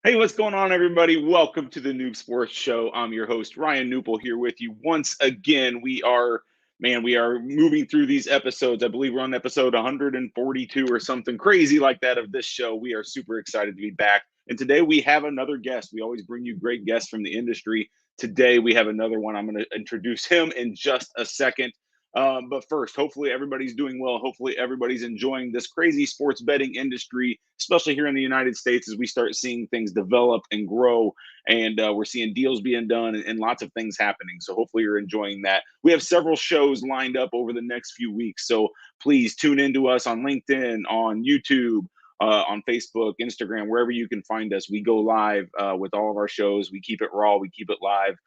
Hey, what's going on, everybody? Welcome to the Noob Sports Show. I'm your host, Ryan Newple, here with you once again. We are moving through these episodes. I believe we're on episode 142 or something crazy like that of this show. We are super excited to be back. And today we have another guest. We always bring you great guests from the industry. Today we have another one. I'm going to introduce him in just a second. But first, hopefully everybody's doing well. Hopefully everybody's enjoying this crazy sports betting industry, especially here in the United States, as we start seeing things develop and grow, and we're seeing deals being done and lots of things happening. So hopefully you're enjoying that. We have several shows lined up over the next few weeks. So please tune into us on LinkedIn, on YouTube, on Facebook, Instagram, wherever you can find us. We go live with all of our shows. We keep it raw. We keep it live.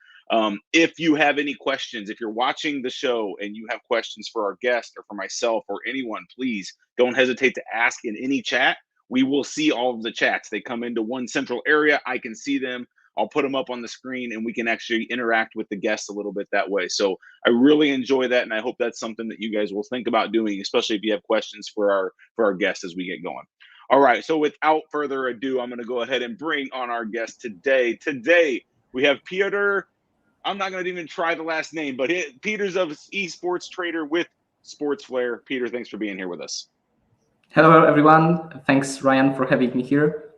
If you have any questions, if you're watching the show and you have questions for our guest or for myself or anyone, please don't hesitate to ask in any chat. We will see all of the chats. They come into one central area. I can see them. I'll put them up on the screen and we can actually interact with the guests a little bit that way. So I really enjoy that. And I hope that's something that you guys will think about doing, especially if you have questions for our guests as we get going. All right. So without further ado, I'm going to go ahead and bring on our guest today. Today we have Piotr. I'm not going to even try the last name, but Peter's of esports trader with Sportsflare. Peter, thanks for being here with us. Hello, everyone. Thanks, Ryan, for having me here.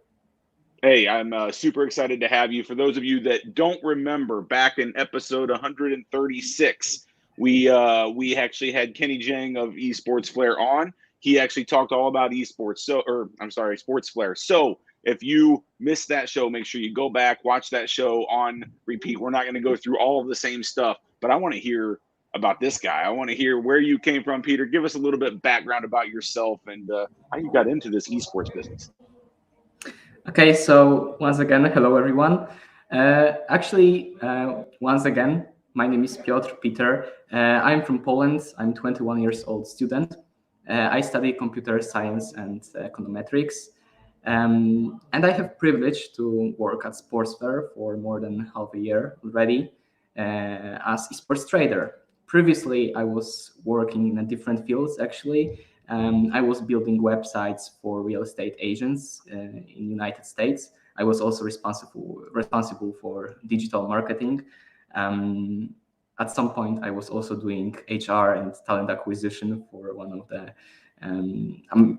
Hey, I'm super excited to have you. For those of you that don't remember, back in episode 136, we actually had Kenny Jang of Sportsflare on. He actually talked all about esports. Sportsflare. So if you missed that show, make sure you go back, watch that show on repeat. We're not going to go through all of the same stuff, but I want to hear about this guy. I want to hear where you came from, Peter. Give us a little bit of background about yourself and how you got into this esports business. Okay, so once again, hello, everyone. Once again, my name is Piotr Peter. I'm from Poland. I'm 21 years old student. I study computer science and econometrics. And I have privilege to work at Sportsflare for more than half a year already as esports trader. Previously, I was working in a different fields, actually. I was building websites for real estate agents in United States. I was also responsible for digital marketing. At some point, I was also doing HR and talent acquisition for one of the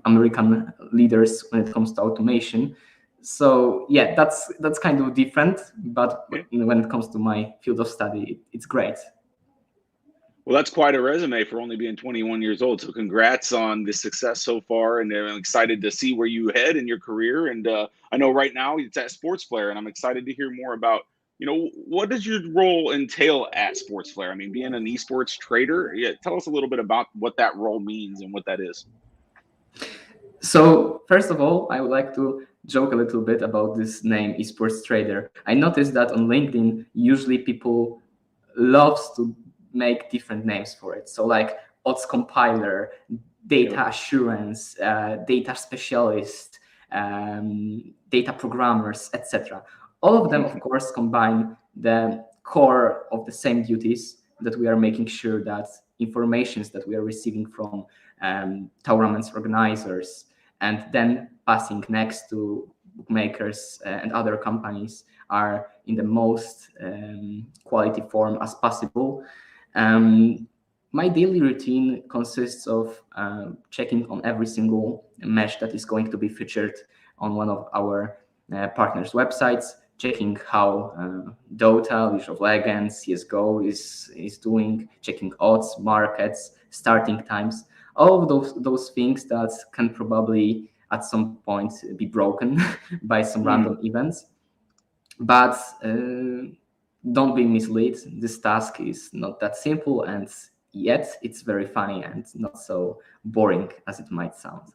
American leaders when it comes to automation. So yeah, that's kind of different, but when it comes to my field of study, it's great. Well, that's quite a resume for only being 21 years old. So congrats on the success so far. And I'm excited to see where you head in your career. And I know right now it's at Sportsflare, and I'm excited to hear more about, what does your role entail at Sportsflare? I mean, being an esports trader, yeah, tell us a little bit about what that role means and what that is. So first of all, I would like to joke a little bit about this name, esports trader. I noticed that on LinkedIn, usually people loves to make different names for it. So like odds compiler, data assurance, data specialist, data programmers, etc. All of them, of course, combine the core of the same duties that we are making sure that informations that we are receiving from tournaments organizers and then passing next to bookmakers and other companies are in the most quality form as possible. My daily routine consists of checking on every single match that is going to be featured on one of our partners' websites, checking how Dota, League of Legends, CSGO is doing, checking odds, markets, starting times, all of those things that can probably at some point be broken by some random events. But don't be misled. This task is not that simple, and yet it's very funny and not so boring as it might sound.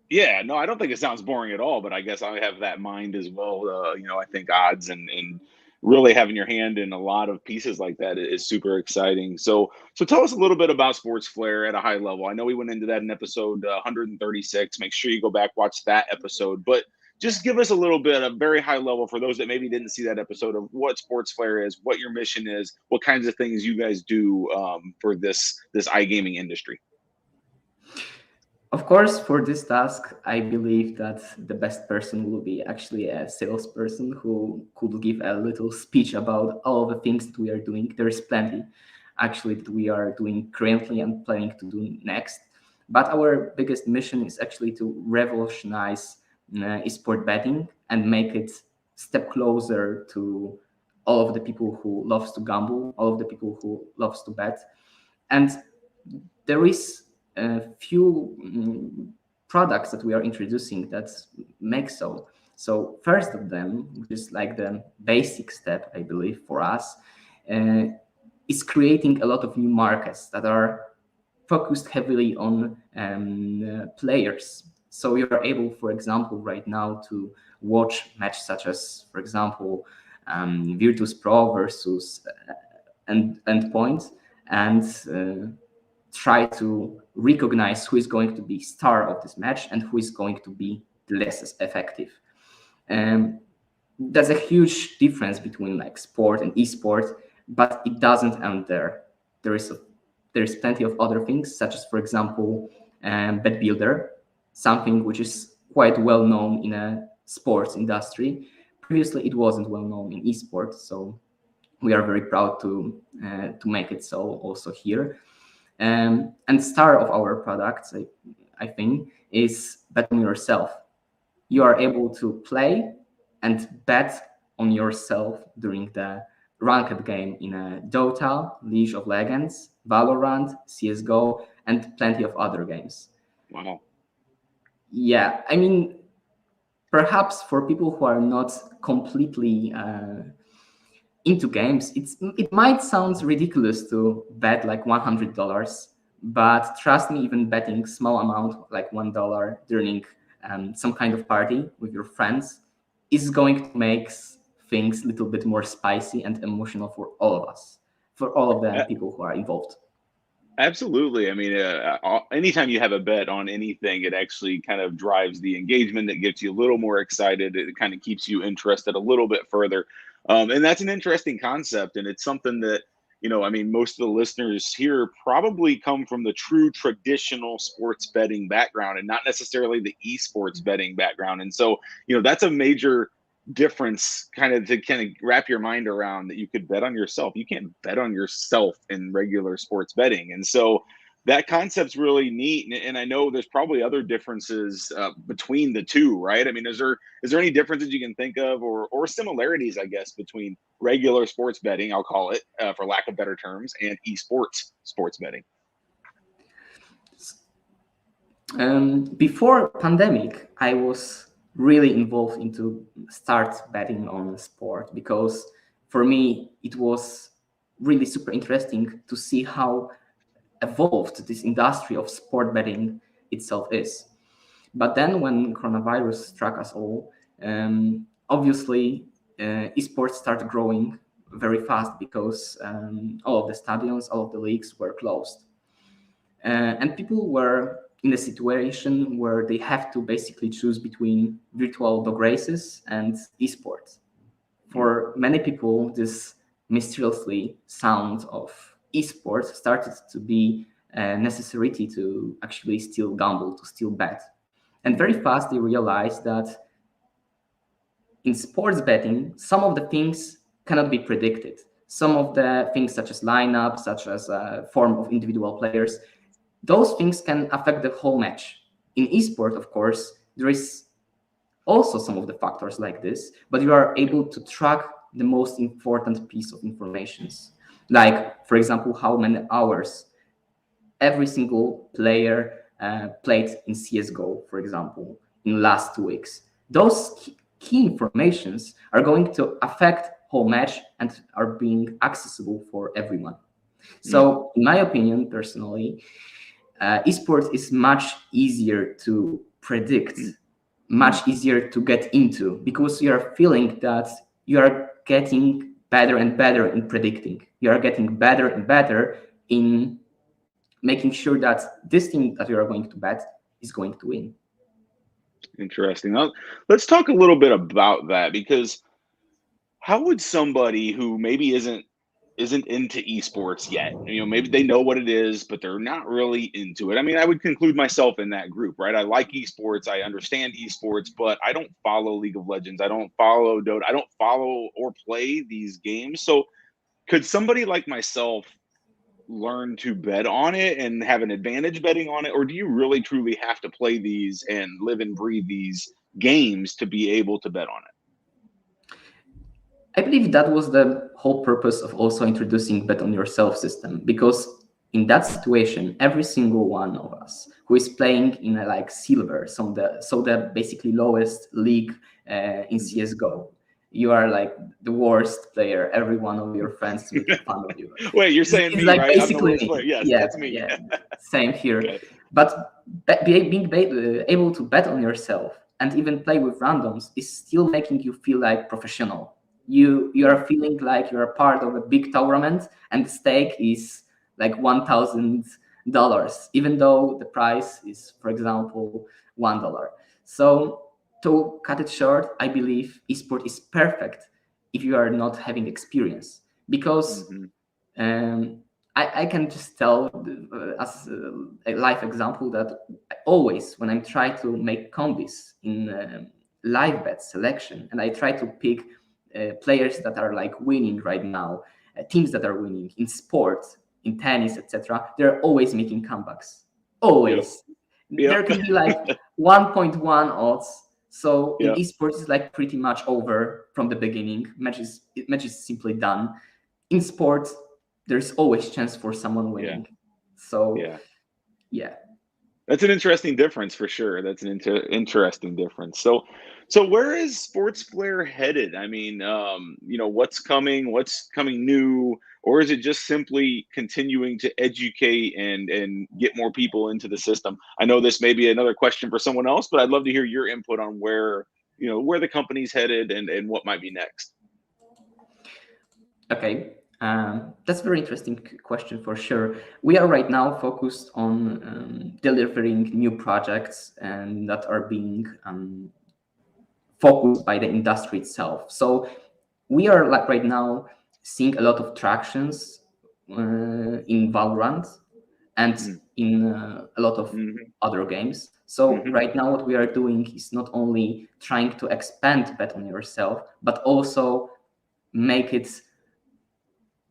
Yeah, no, I don't think it sounds boring at all, but I guess I have that mind as well. I think odds and really having your hand in a lot of pieces like that is super exciting. So tell us a little bit about Sports Flare at a high level. I know we went into that in episode 136. Make sure you go back, watch that episode, but just give us a little bit, a very high level for those that maybe didn't see that episode, of what Sports Flare is, what your mission is, what kinds of things you guys do for this iGaming industry. Of course, for this task, I believe that the best person will be actually a salesperson who could give a little speech about all the things that we are doing. There is plenty actually that we are doing currently and planning to do next. But our biggest mission is actually to revolutionize esport betting and make it step closer to all of the people who loves to gamble, all of the people who loves to bet. And there is a few products that we are introducing that make so. So first of them, which is like the basic step, I believe, for us, uh, is creating a lot of new markets that are focused heavily on players. So you are able, for example, right now to watch matches such as, for example, Virtus Pro versus Endpoint, and try to recognize who is going to be star of this match and who is going to be the less effective. Um, there's a huge difference between like sport and esport, but it doesn't end there. There is plenty of other things, such as, for example, bet builder, something which is quite well known in a sports industry. Previously, it wasn't well known in esports, so we are very proud to make it so also here. And star of our products, I think, is bet on yourself. You are able to play and bet on yourself during the ranked game in a Dota, League of Legends, Valorant, CSGO, and plenty of other games. Wow. Yeah, I mean, perhaps for people who are not completely into games, it might sound ridiculous to bet like $100, but trust me, even betting small amount like $1 during some kind of party with your friends is going to make things a little bit more spicy and emotional for all of us, for all of the people who are involved. Absolutely. I mean, anytime you have a bet on anything, it actually kind of drives the engagement. It gets you a little more excited. It kind of keeps you interested a little bit further. And that's an interesting concept. And it's something that, I mean, most of the listeners here probably come from the true traditional sports betting background and not necessarily the esports betting background. And so, that's a major difference kind of to kind of wrap your mind around, that you could bet on yourself. You can't bet on yourself in regular sports betting. And so that concept's really neat. And I know there's probably other differences between the two, right? I mean, is there any differences you can think of, or similarities, I guess, between regular sports betting, I'll call it, for lack of better terms, and esports sports betting? Before pandemic, I was really involved into start betting on sport because for me it was really super interesting to see how evolved this industry of sport betting itself is. But then when coronavirus struck us all, obviously esports started growing very fast because all of the stadiums, all of the leagues were closed. And people were in a situation where they have to basically choose between virtual dog races and esports. For many people, this mysteriously sound of esports started to be a necessity to actually still gamble, to still bet. And very fast they realized that in sports betting, some of the things cannot be predicted. Some of the things, such as lineup, such as a form of individual players, those things can affect the whole match. In esport, of course, there is also some of the factors like this, but you are able to track the most important piece of information, like, for example, how many hours every single player played in CSGO, for example, in last 2 weeks. Those key informations are going to affect whole match and are being accessible for everyone. So, in my opinion, personally, esports is much easier to predict, much easier to get into, because you are feeling that you are getting better and better in predicting. You are getting better and better in making sure that this thing that you are going to bet is going to win. Interesting. Now, let's talk a little bit about that, because how would somebody who maybe isn't isn't into esports yet. Maybe they know what it is, but they're not really into it. I mean, I would conclude myself in that group, right? I like esports, I understand esports, but I don't follow League of Legends, I don't follow Dota, I don't follow or play these games. So could somebody like myself learn to bet on it and have an advantage betting on it, or do you really truly have to play these and live and breathe these games to be able to bet on it? I believe that was the whole purpose of also introducing bet on yourself system, because in that situation, every single one of us who is playing in a like silver, so the basically lowest league in CS:GO, you are like the worst player. Every one of your friends is making fun of you. Wait, you're saying It's me, like right? I'm the basically worst player. me. Yes, Yeah, that's me. yeah, same here. Okay. But being able to bet on yourself and even play with randoms is still making you feel like professional. You are feeling like you're a part of a big tournament, and the stake is like $1,000, even though the price is, for example, $1. So to cut it short, I believe esport is perfect if you are not having experience, because I can just tell as a live example that always when I'm trying to make combis in live bet selection, and I try to pick players that are like winning right now, teams that are winning in sports, in tennis, etc., they're always making comebacks. Always. Yep. There can be like 1.1 odds. So in Yep. esports, it's like pretty much over from the beginning. Match is simply done. In sports, there's always chance for someone winning. So yeah. That's an interesting difference for sure. That's an interesting difference. So where is Sportsflare headed? I mean, what's coming new, or is it just simply continuing to educate and get more people into the system? I know this may be another question for someone else, but I'd love to hear your input on where the company's headed and what might be next. Okay, that's a very interesting question for sure. We are right now focused on delivering new projects and that are being focused by the industry itself. So we are like right now seeing a lot of tractions in Valorant and in a lot of other games. So right now what we are doing is not only trying to expand bet on yourself, but also make it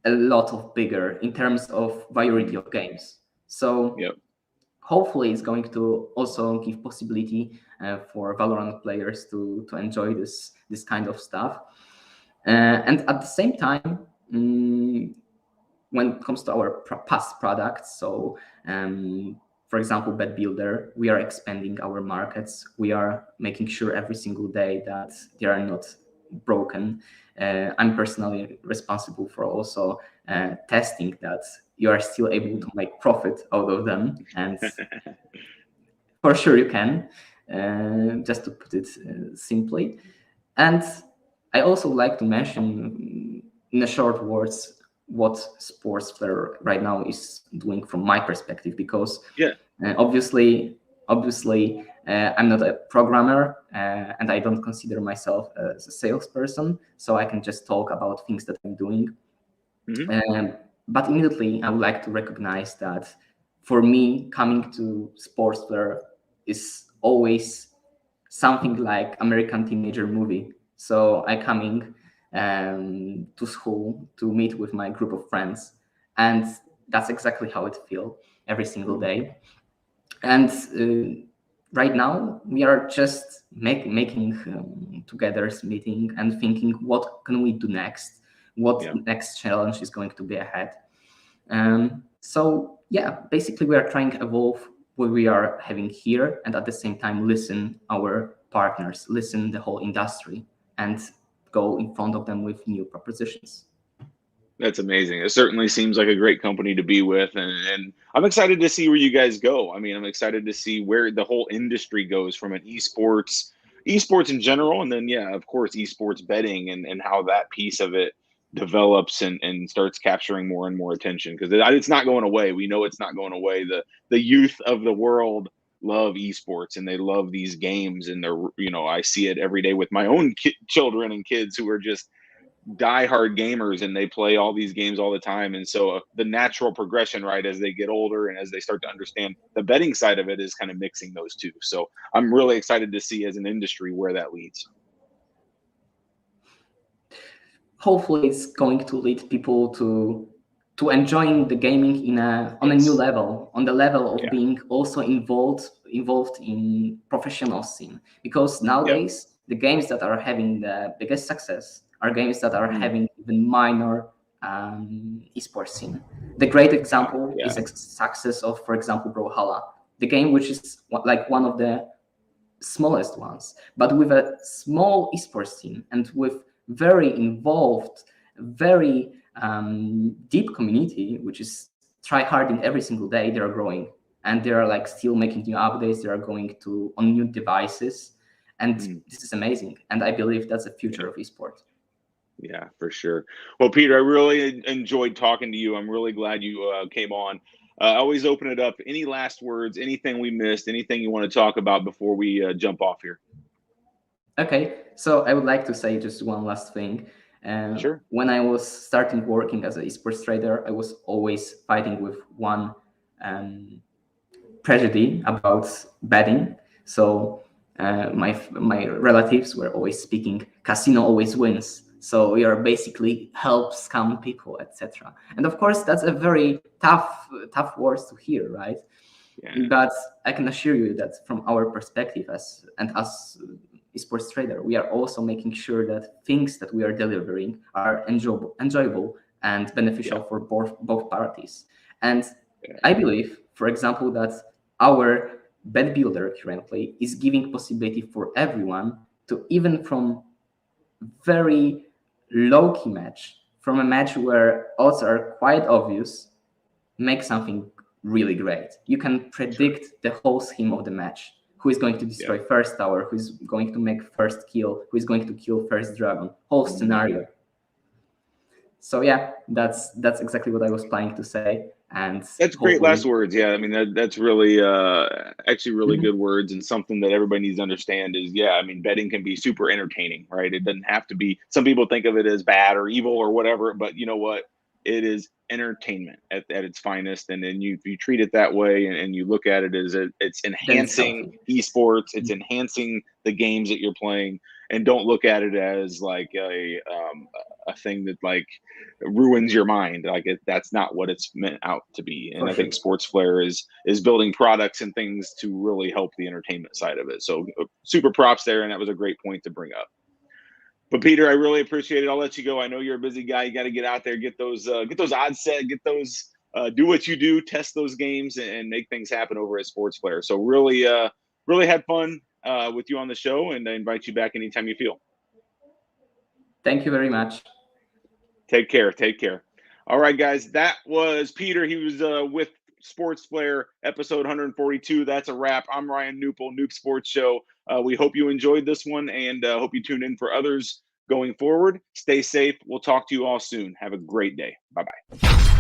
a lot of bigger in terms of variety of games. So hopefully it's going to also give possibility for Valorant players to enjoy this kind of stuff. And at the same time, when it comes to our past products, so for example, Bet Builder, we are expanding our markets. We are making sure every single day that they are not broken. I'm personally responsible for also testing that you are still able to make profit out of them, and for sure you can, just to put it simply. And I also like to mention in a short words what Sportsflare right now is doing from my perspective, because obviously I'm not a programmer and I don't consider myself as a salesperson, so I can just talk about things that I'm doing. But immediately I would like to recognize that for me, coming to Sportsflare is always something like American teenager movie. So I coming to school to meet with my group of friends, and that's exactly how it feels every single day. And right now we are just making together meeting and thinking what can we do next, what next challenge is going to be ahead. So yeah, basically we are trying to evolve what we are having here, and at the same time listen our partners, listen the whole industry, and go in front of them with new propositions. That's amazing. It certainly seems like a great company to be with, and I'm excited to see where you guys go. I mean, I'm excited to see where the whole industry goes from an esports in general, and then of course, esports betting and how that piece of it develops and starts capturing more and more attention, because it's not going away. We know it's not going away. The youth of the world love esports and they love these games, and they're I see it every day with my own children and kids who are just diehard gamers and they play all these games all the time. And so the natural progression, right, as they get older and as they start to understand the betting side of it, is kind of mixing those two. So I'm really excited to see as an industry where that leads. Hopefully it's going to lead people to enjoying the gaming on a new level, on the level of being also involved in professional scene. Because nowadays the games that are having the biggest success are games that are having even minor esports scene. The great example is a success of, for example, Brawlhalla, the game which is like one of the smallest ones, but with a small esports scene and with very involved, very deep community, which is try harding every single day. They are growing and they are like still making new updates. They are going on new devices, and this is amazing. And I believe that's the future of esports. Yeah, for sure. Well, Peter, I really enjoyed talking to you. I'm really glad you came on. I always open it up. Any last words, anything we missed, anything you want to talk about before we jump off here? Okay, so I would like to say just one last thing. Sure. When I was starting working as an esports trader, I was always fighting with one prejudice about betting. So my relatives were always speaking, casino always wins. So we are basically help scam people, etc. And of course, that's a very tough words to hear, right? Yeah. But I can assure you that from our perspective as esports trader, we are also making sure that things that we are delivering are enjoyable and beneficial for both parties. And I believe, for example, that our bet builder currently is giving possibility for everyone to, even from very low-key match, from a match where odds are quite obvious, make something really great. You can predict the whole scheme of the match. Who is going to destroy first tower, who is going to make first kill, who is going to kill first dragon, whole scenario. So yeah, that's exactly what I was planning to say. And that's great last words. Yeah, I mean that's really actually really good words, and something that everybody needs to understand is, I mean, betting can be super entertaining, right? It doesn't have to be. Some people think of it as bad or evil or whatever, but you know what? It is entertainment at its finest, and then if you treat it that way and you look at it as it's enhancing esports, it's enhancing the games that you're playing, and don't look at it as like a thing that like ruins your mind. Like that's not what it's meant out to be. And I think Sportsflare is building products and things to really help the entertainment side of it. So super props there, and that was a great point to bring up. But Peter, I really appreciate it. I'll let you go. I know you're a busy guy. You got to get out there, get those odds set, get those, do what you do, test those games, and make things happen over at Sportsflare. So really had fun with you on the show, and I invite you back anytime you feel. Thank you very much. Take care. Take care. All right, guys. That was Peter. He was with Sportsflare, episode 142. That's a wrap. I'm Ryan Nupel, Noob Sports Show. We hope you enjoyed this one, and hope you tune in for others going forward. Stay safe. We'll talk to you all soon. Have a great day. Bye-bye.